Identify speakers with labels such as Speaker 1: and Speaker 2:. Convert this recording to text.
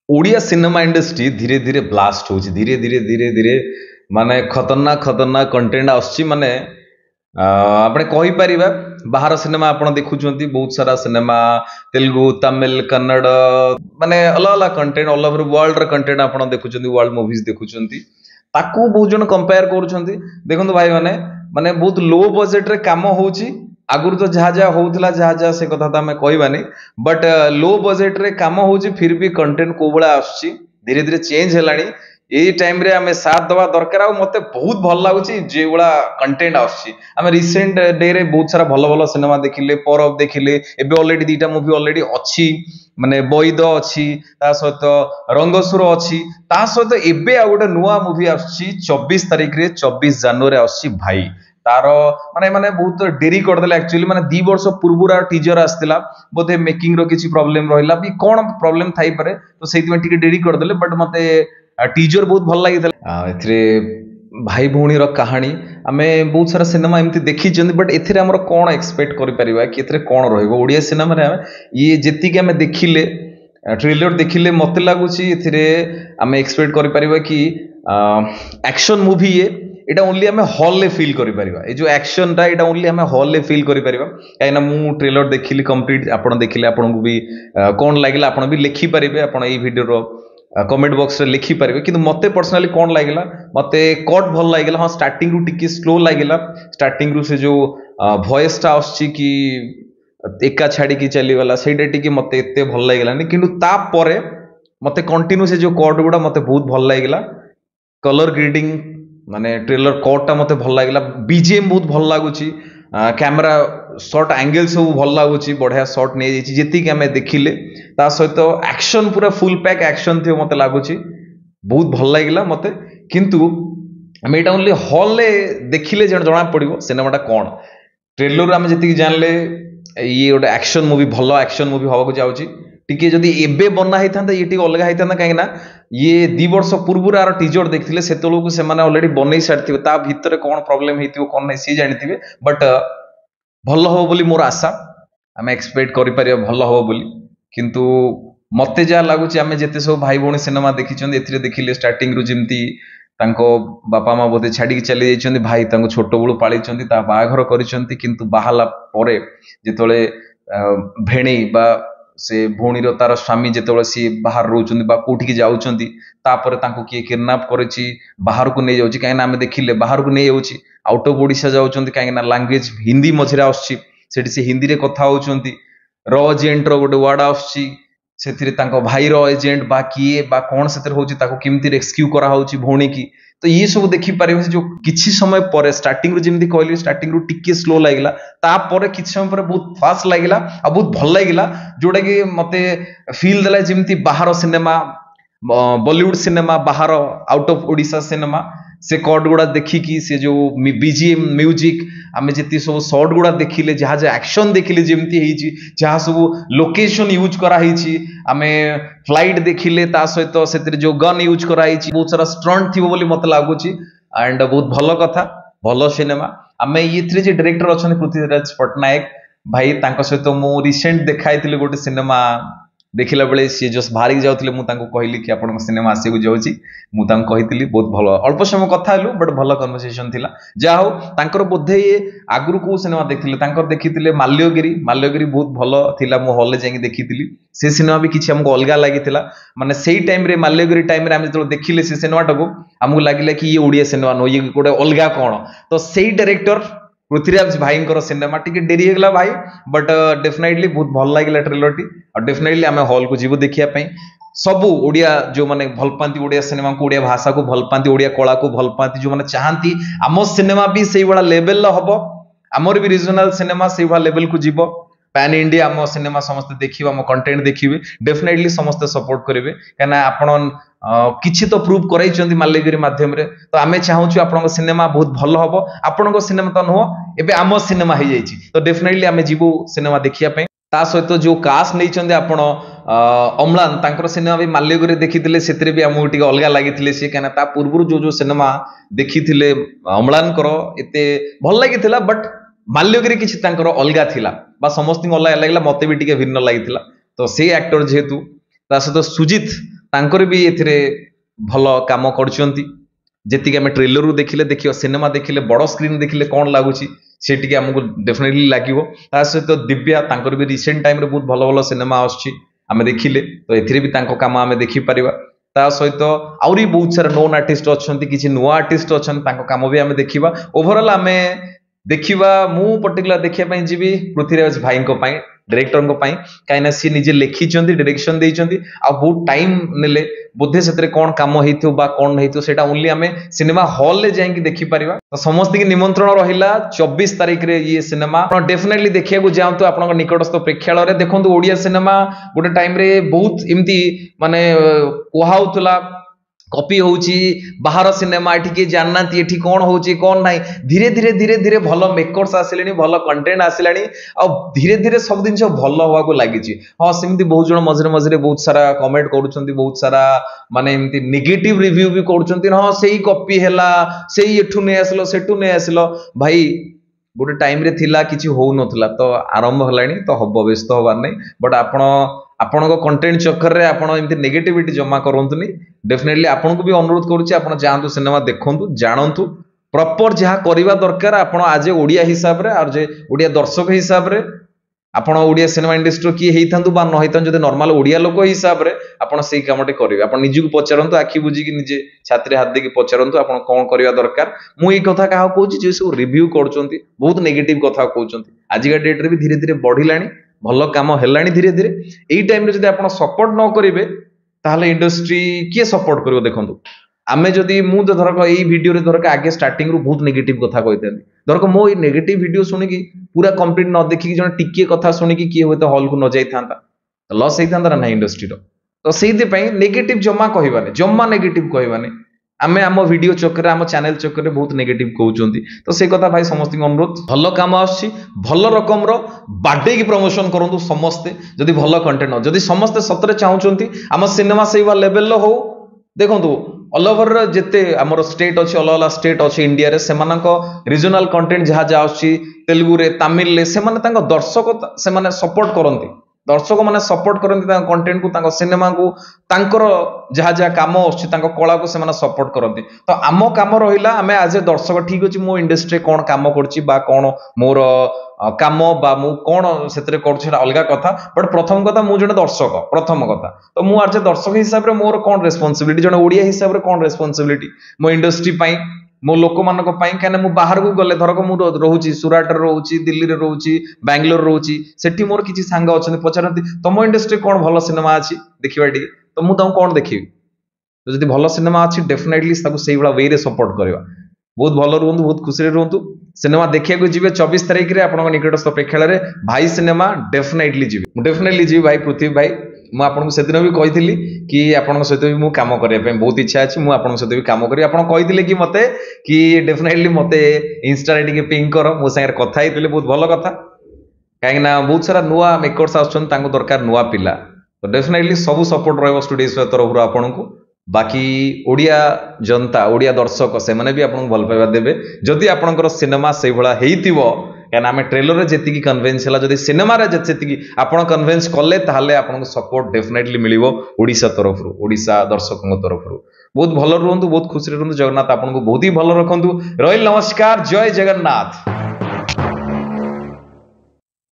Speaker 1: Odia cinema industry धीरे धीरे blast हो धीरे धीरे माने खतरनाक खतरनाक कंटेंट आसची माने આપણે କହିପାରିବା ବାହାର ସିନେମା ଆପଣ ଦେଖୁଛନ୍ତି ବହୁତ ସାରା ସିନେମା ତେଲୁଗୁ ତାମିଲ କନ୍ନଡ଼ ମାନେ ଅଲଗା ଅଲଗା କଣ୍ଟେଣ୍ଟ ଅଲ ଓଭର ୱାର୍ଲଡ ର କଣ୍ଟେଣ୍ଟ ଆପଣ ଦେଖୁଛନ୍ତି ୱାର୍ଲଡ ମୁଭିଜ ଦେଖୁଛନ୍ତି ତାକୁ ବହୁତ ଜଣ କମ୍ପେୟାର କରୁଛନ୍ତି ଦେଖନ୍ତୁ ଭାଇ ମାନେ ବହୁତ ଲୋ ବଜେଟ ରେ କାମ ହଉଛି ଆଗରୁ ତ ଯାହା ଯାହା ହଉଥିଲା ଯାହା ଯାହା ସେ କଥା ତ ଆମେ କହିବାନି ବଟ୍ लो बजेट रे काम होची फिर भी कंटेंट को बळा आछी धीरे धीरे चेंज हेलानी एई टाइम रे हमें साथ दवा दरकार आ मते बहुत भल लागुची जे बळा कंटेंट आछी हमें रिसेंट डे रे बहुत सारा भल भल सिनेमा देखिले परब देखिले एबे ऑलरेडी दीटा मूवी ऑलरेडी अछि माने बैद अछि ता सहित रंगसुर अछि ता सहित एबे आ गोटे नुवा मूवी आछी 24 तारिख रे 24 जनवरी आछी भाई तार माने माने बहुत डेरी करदेला एक्चुअली माने 2 वर्ष पूर्वरा टीजर आस्तिला बोधे मेकिंग रो किछि प्रॉब्लम रहिला भी कोन प्रॉब्लम थाई पारे तो सेति में टिके डेरी करदेले बट मते टीजर बहुत भल लागितला एथरे भाई भौणी रो कहानी आमे बहुत सारा सिनेमा एमती देखि जंदी बट एथरे हमर कोन एक्सपेक्ट करि परिबा कि एथरे कोन रहइबो ओडिया सिनेमा रे ये जेति के हमें देखिले ट्रेलर देखिले मते लागुची एथरे आमे एक्सपेक्ट करि परिबा कि एक्शन मूवी ये एटा ओनली हमें हॉल ले फील करि परिबा ए जो एक्शन टा एटा ओनली हमें हॉल ले फील करि परिबा काइना मु ट्रेलर देखिली कंप्लीट आपण देखिले आपण को भी कोन लागिला आपण भी लिखि परिबे आपण ए वीडियो रो कमेंट बॉक्स रे लिखि परिबे किंतु मते पर्सनली कोन लागिला मते कट भल लागिला हां स्टार्टिंग रु टिके स्लो लागिला स्टार्टिंग रु से जो वॉइस टा आछी कि एका छाड़ी की चली वाला सेटा टिके मते एते भल लागिलानी किंतु ता परे मते कंटिन्यू से जो कट गुडा मते बहुत भल लागिला कलर ग्रेडिंग माने ट्रेलर कट टा मते भल लागिला बीजीएम बहुत भल लागुची कैमरा शॉट एंगल सब भल लागुची बढ़िया शॉट नै जेची जेति कि हमें देखिले ता सहित एक्शन पूरा फुल पैक एक्शन थियो मते लागुची बहुत भल लागिला मते किंतु हमें एटा ओनली हॉल ले देखिले जणा पड़िबो सिनेमाटा कोन ट्रेलर हमें जेति कि जानले ये गोटे एक्शन मूवी भल एक्शन मूवी हवा को जाउची टिके जदि एबे बना हैथांता ये टिके अलगा हैथांता काहेना ये 2 वर्ष पूर्व आर टीजर देखथिले सेतलो को से माने ऑलरेडी बनै सारथिबे ता भीतर कोन प्रॉब्लम हेतिबो कोन नै सी जानिथिबे बट भल हो बोली मोर आशा हमें एक्सपेक्ट करि परिया भल हो बोली किंतु मते जा लागुची हमें जेते सब भाई भौणी सिनेमा देखिचंदी एथिरे देखिले स्टार्टिंग रु जिमती तांको बापा माँ बोधे छाड़ी चली जाइछंदी भाई तांको छोट बळु पालिछंदी ता बाघर करिछंती किंतु बाहाला परे जेतोले भेणी बा से भौणीर तार स्वामी जेतोले सी बाहर रहउछंदी बा कोठी की जाउछंदी तापरे तांको किए किडनैप करिछि बाहर को नै जाउछि काहेना हमें देखिले बाहर को नै जाउछि आउट ऑफ ओडिशा जाउछंदी काहेना लैंग्वेज हिंदी मझिरा आछी सेठी से हिंदी रे कथा होउछंती र एजेंट रो गोटे वर्ड आछी सेथिरे तांको भाई रो एजेंट बा किए बा कोन सेतिर होउछि ताको किमती रेस्क्यू करा होउछि भौणी की तो ये सब देखि पारे जो किछि समय पर स्टार्टिंग रु जेमती कहली स्टार्टिंग रु टिके स्लो लागिला ता परे किछि समय पर बहुत फास्ट लागिला आ बहुत भल लागिला जोडा कि मते फील देला जेमती बाहर सिनेमा बॉलीवुड सिनेमा बाहर आउट ऑफ ओडिशा सिनेमा से कट गुड़ा देखिकी से जो बीजीएम म्यूजिक आमे जेती सब शॉर्ट गुड़ा देखिले जहाँ जहाँ एक्शन देखिले जेमती हेची जहाँ सब लोकेशन यूज करा हेची आमे फ्लाइट देखिले ता सहित सेतिर जो गन यूज करा हेची बहुत सारा स्टंट थिबो बोली मते लागुची एंड बहुत भलो कथा भलो सिनेमा आमे येथरे जे डायरेक्टर अछन पृथ्वीराज पटनायक भाई तांको सहित मु रिसेंट देखाइतिले गोटे सिनेमा देखिला बेले सी जस्ट बाहर जाउथिले मु तांको कहली कि आपन सिनेमा आसे को जाउची मु तांको कहितली बहुत भलो अल्प समय कथा हेलु बट भलो कन्वर्सेशन थिला जा हो तांकर बोधे आगुरु को सिनेमा देखिले तांकर देखितिले माल्यगिरी बहुत भलो थिला मु हॉल ले जाई देखितिली से सिनेमा भी किछि हमको अलगा लागितिला माने सेही टाइम रे माल्यगिरी टाइम रे हम जो देखिले से सिनेमा टाको हमको लागिला कि ये ओडिया सिनेमा नो ये कोडे अलगा कोन तो सेही डायरेक्टर पृथ्वीराज भाई सिनेमा टिके डेरी हेगला भाई बट डेफिनेटली बहुत भल लागिला ट्रेलर टी और डेफिनेटली आमे हॉल को जीवो देखिया पई सबु ओडिया जो माने भल पांती ओडिया सिनेमा को ओडिया भाषा को भल पांती ओडिया कला को भल पांती जो माने चाहंती आम सिनेमा भी सेही वाला लेवल ला हबो हमर भी रीजनल सिनेमा सेही वाला लेवल को जीवो पैन इंडिया आम सिनेमा समस्त देखिबा आम कंटेंट देखिबे डेफिनेटली समस्त सपोर्ट करिवे काना आपण किछि तो प्रूव कराइछंती माल्यगिरी माध्यम रे तो आमे चाहूछु आपन सिनेमा बहुत भल हबो आपन सिनेमा तो नुह एबे आम सिनेमा हे जाइछि तो डेफिनेटली आमे जीवो सिनेमा देखिया पे ता सहित जो कास्ट नैछंती आपण अम्लान तांकर सिनेमा भी माल्यगिरी देखिथिले सेतरे भी हमहु टिके अलगा लागिथिले से काना ता पूर्वरु जो सिनेमा देखिथिले अम्लान करो एते भल लागिथिला बट माल्यगिरी किछि तांकर अलगा थिला बा समस्ती अलगा लागला मते भी टिके भिन्न लागिथिला तो से एक्टर जेहेतु ता सहित सुजित तांकर भी एथिरे भल काम करछंती जेतिक आम ट्रेलर देखिले देखियो सिनेमा देखिले बड़ स्क्रीन देखिले कौन लगुच से टी आमको डेफिनेटली लगे ता सहित दिव्या तांकर भी रिसेंट टाइम रे बहुत भल भल सिनेमा आम देखिले तो एथिरे भी तांको काम आम देखि परिबा ता सहित आउरी बहुत सारा नोन आर्टिस्ट अच्छा किसी नुआ आर्टिस्ट अच्छा काम भी आम देखा ओभरऑल आम देखा मु पर्टिकुलर देखा जी पृथ्वीराज भाई डायरेक्टर कहीं सी निजे लिखिं डायरेक्शन देइचंती आ बहुत टाइम नेले बोधे से कौन कम हो कौन से ओनली आम सिनेमा हॉल ले जाइए देखिपर तो समस्त की निमंत्रण रहा 24 तारिख रे ये सिनेमा डेफिनेटली देखा जातु आप निकटस्थ प्रेक्षालय देखो ओडिया सिनेमा गोटे टाइम रे बहुत एमती माने कहला कॉपी होची बाहर सिनेमा एठी के जानना एठी कौन होची कौन नहीं धीरे धीरे धीरे धीरे भल मेकर्स आसिले भल कंटेंट आसिलानी आ धीरे धीरे सब जिन भल हवा लगी हाँ सेमती बहुत जन मझे मझे बहुत सारा कमेंट करुँच बहुत सारा माने एमती नेगेटिव रिव्यू भी करुँच हाँ से कॉपी है से एठू नहीं आसिल सेठू नहीं आसिल भाई गोटे टाइम रे थिला किछि हो नथला तो आरंभ हलानी तो हब व्यस्त हबार नहीं बट आपण कंटेंट चक्कर रे आपण एमती नेगेटिविटी जमा करंतुनी डेफिनेटली आपण को भी अनुरोध करूची आपण जांतु सिनेमा देखंतु जानंतु प्रॉपर जहाँ करबा दरकार आपण आज ओडिया हिसाब रे और जे ओडिया दर्शक हिसाब रे आपण ओडिया सिनेमा इंडस्ट्री किए हेइथांतु बा न हेइथांतु जदि नॉर्मल ओडिया लोक हिसाब रे आपण सेही कामटे करिवे आपण निजु पचारंतु आखि बुझी कि निजे छात्री हाथ देकी पचारंतु आपण कोन करबा दरकार मु ई कथा काहा कहूची जे सब रिव्यू करचंती बहुत नेगेटिव कथा कहउचंती आज का डेट रे भी धीरे धीरे बढ़िलानी भल काम हेलानी धीरे धीरे एई टाइम रे जदि आपण सपोर्ट न करिवे ताहले इंडस्ट्री किए सपोर्ट करिवो देखंतु आमे जदि मु धरक एई वीडियो रे धरक आगे स्टार्टिंग रु बहुत नेगेटिव कथा कहतेन धरक मो ए नेगेटिव वीडियो सुनि कि पूरा कंप्लीट न देखि जण टिके कथा सुनि कि किए होय तो हॉल को न जाई थांता लॉस हेई थांता ना इंडस्ट्री रो तो सेहि पई नेगेटिव जम्मा कहबाने जम्मा नेगेटिव कहबाने आमे आम वीडियो चक्कर आम चैनल चक्कर बहुत नेगेटिव कहउचंती तो से कथा भाई समस्त अनुरोध भल काम आछि भल रकम रो बाडे की प्रमोशन करंतु समस्ते जदि भल कंटेंट न जदि समस्ते सतरे चाहउचंती आम सिनेमा सेवा लेवल लो हो देखंतु ऑल ओवर जेते हमर स्टेट अछि अलग अलग स्टेट अछि इंडिया रे सेमानक रीजनल कंटेंट जहा जा आछि तेलुगु रे तमिल रे सेमाने तांको दर्शक सेमाने सपोर्ट करंती दर्शक माने सपोर्ट करंती तांको कंटेंट को तांको सिनेमा को तांकर जहा जहा काम अछि तांको कला को सेमाने सपोर्ट करंती तो आम काम रहिला आमे आज दर्शक ठीक अछि मो इंडस्ट्री कोन काम करछि बा कोन मोर काम बा मु कोन सेतरे करछि अलगा कथा बट प्रथम कथा मु जने दर्शक प्रथम कथा तो मु आज दर्शक हिसाब रे मोर कोन रेस्पोंसिबिलिटी जने ओडिया हिसाब रे कोन रेस्पोंसिबिलिटी मो इंडस्ट्री पई मो लोक मानक पई कने मु बाहर को गले धरक मु रहउची सुराट रे रहउची दिल्ली रे रहउची बेंगलोर रहउची सेठी मोर किछि सांग अछन पचारंती तमो इंडस्ट्री कोन भलो सिनेमा अछि देखिबा टी तो मु तम कोन देखिबी तो जदि भलो सिनेमा अछि डेफिनेटली ताको सेही बडा वे रे सपोर्ट करबा बहुत भलो रहंतु बहुत खुशी रे रहंतु सिनेमा देखिया को जिवे 24 तारिख रे आपन निकटस्थ प्रेक्षालय रे भाई सिनेमा डेफिनेटली जीवी भाई पृथ्वी भाई मु आपन सेदिन भी कहिथिली कि आपन सहित भी मु काम करिया पे बहुत इच्छा अछि मु आपन सहित भी काम करी आपन कहिथिले कि मते कि डेफिनेटली मते इंस्टा रे टिके पिंग करो मो संगे कथा हिथिले बहुत भलो कथा काहे ना बहुत सारा नुवा मेकर्स आछन तांको दरकार नुवा पिला तो डेफिनेटली सब सपोर्ट रहबो स्टूडियो तरफ आपन को बाकी ओडिया जनता ओडिया दर्शक से माने भी आपन भल पाइबा देबे जदि आपनकर सिनेमा से भला हेइतिबो काना आमे ट्रेलर रे जेतिकी कन्विंस हला जदि सिनेमा रे जेतिकी आपन कन्विंस करले ताहले आपन सपोर्ट डेफिनेटली मिलिबो ओडिसा तरफ रु ओडिसा दर्शकଙ୍କ तरफ रु बहुत भल रहंतु बहुत खुशी रहंतु जगन्नाथ आपन को बहुत ही भल रखंतु रोहिल नमस्कार जय जगन्नाथ।